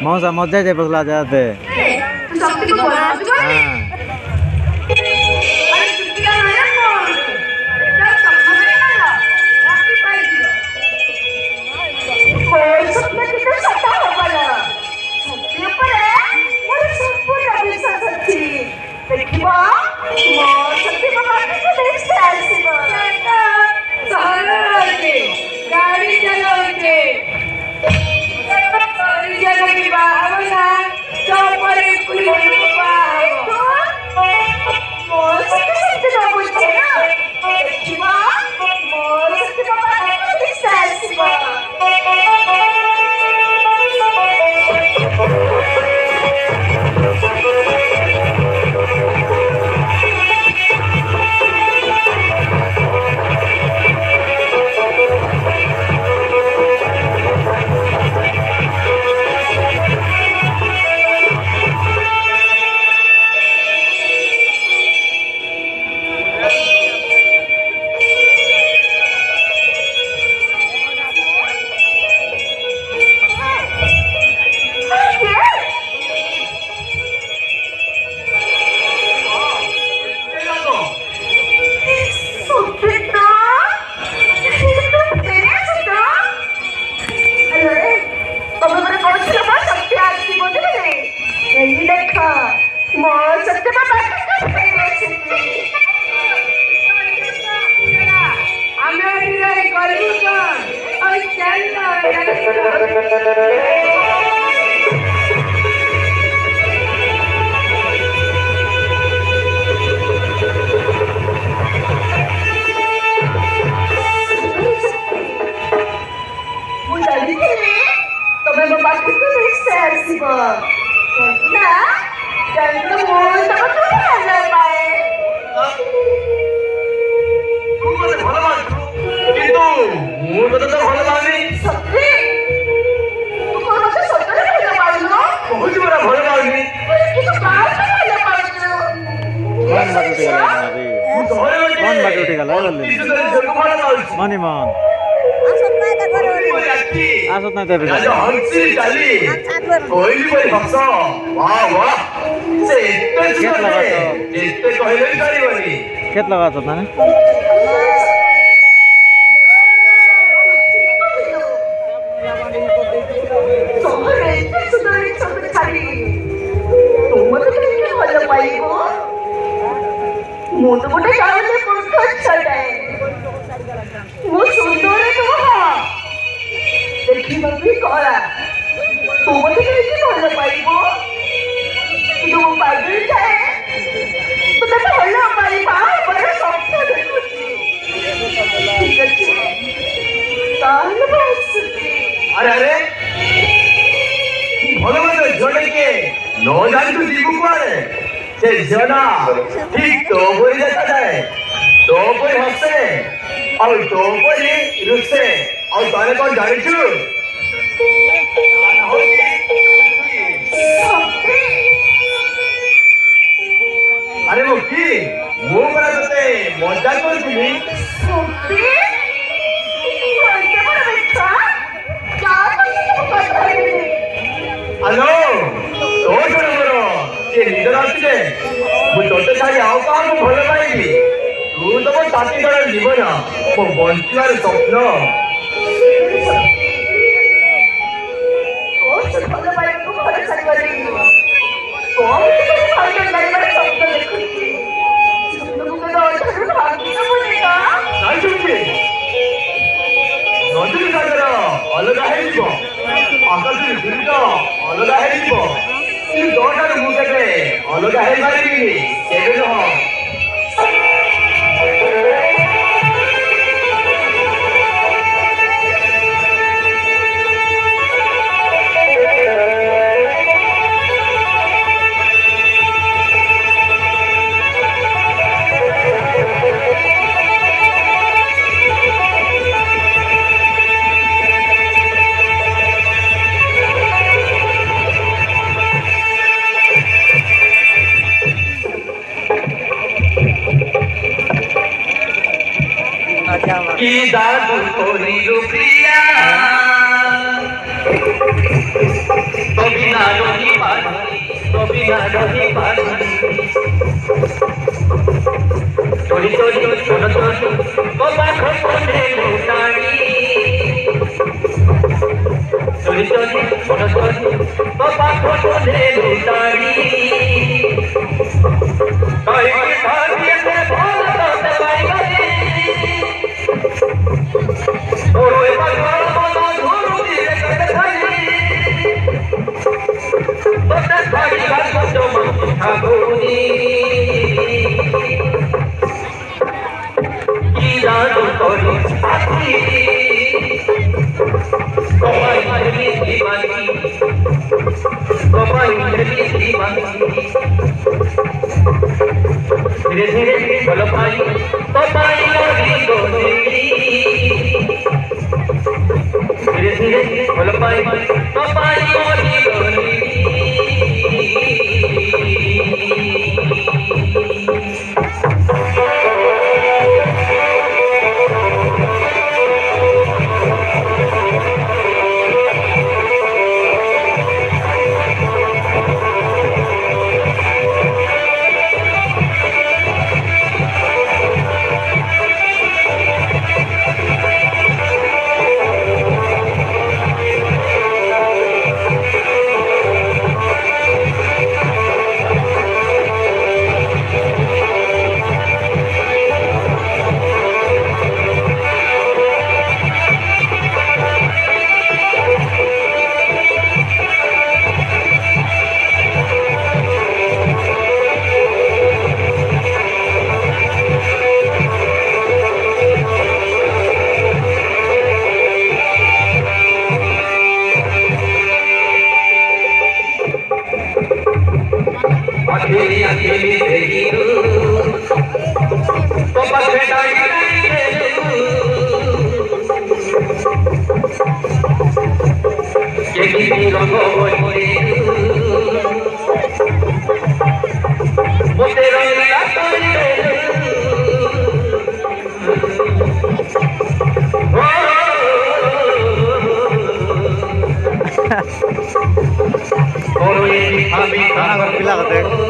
मौसा मजा जाए बसला जाते तू शक्ति को बोला तू हाँ अरे छुट्टी का है ना क्या सपना में ना रास्ते पाई कोई सपना कितना सता हो वाला शक्ति ऊपर है और संपूर्ण अभिशाप सच्ची देखिबा मां शक्ति को मारने को देखते ऐसे बा सहारा के गाड़ी चलाओगे गाड़ी चलाओगे बावला चौपर कुली मनी मन आसत नाही तर राजा हंसी चाली कोइली बरी हंस वाह वाह से इतने सुंदर है जितने कहले करिवनी केत लगात ना ମୁଁ ତ ଗୋଟେ ଗାଁରେ ପୋଷ୍ଟ ଛାଡାଏ ମୁଁ ସୁନ୍ଦର ନୁହଁ ଦେଖିବାକୁ କଳା ତୁ ମୋତେ କେମିତି ଭଲ ପାଇବୁ କିନ୍ତୁ ମୁଁ ପାଗଳ ଥାଏ ତୁ ତ ଭଲ ପାଇବା ବଡ଼ ସ୍ୱପ୍ନ ଦେଖୁଛି ଠିକ ଅଛି ତାହେଲେ ମୁଁ ଆସୁଛି अरे अरे ଭଲ ଭଲ ଝିଅଟେ କିଏ ନ ଜାଣି ତୁ ଯିବୁ କୁଆଡ଼େ ସେ ଝିଅଟା ଠିକ ତୋ ପରି ଦେଖାଯାଏ ତୋ ପରି ହସେ ଆଉ ତୋ ପରି ରୁଷେ ଆଉ ତଳେ କଣ ଜାଣିଛୁ अरे वो की वो बड़ा तोते मजा करथिली हेलो तो छोड़ करो ये निदर आछे मु तोते छाड़ी आउ काहू भल पाइबी तू तो मो साथी गण जीवन मो बंचिबार स्वप्न अलगा आकाश दूर अलगा तोठार मुझे अलगा हो पारि की दादू को नीलू प्रिया কবি না রহি পানি কবি না রহি পানি চলি চলি চলো চলি বাবা খোঁজে লুটানি চলি চলি চলো চলি বাবা খোঁজে লুটানি তাই কি ভাবিতে ভালো করতে পারি ওরে বাবা বাবা ধরু দিয়ে কাটে থাকি ওটা থাকি গাছ জমা ঠাকুরি কি জানো করি সাথী কপাই ধরি দিবানি কপাই ধরি দিবানি ধীরে ধীরে বলো ভাই কপাই ধরি দোলি ধীরে ধীরে বলো ভাই কপাই ধরি দোলি अकेली रही तो पछताई ये किसी रंगो बोले वो तेरा मिला और ये अभी खाना पिला करते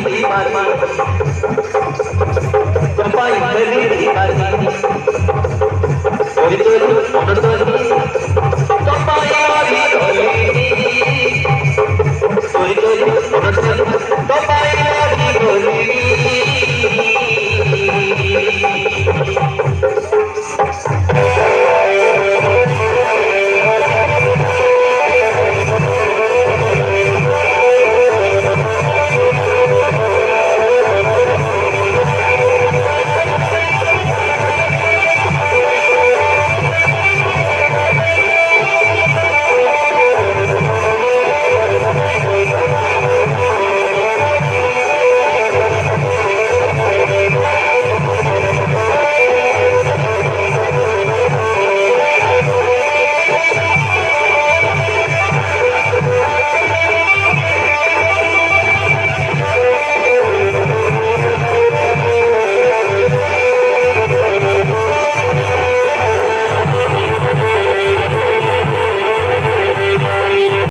ही बार Bapak Ibu Ibu Ibu Ibu Ibu Ibu Ibu Ibu Ibu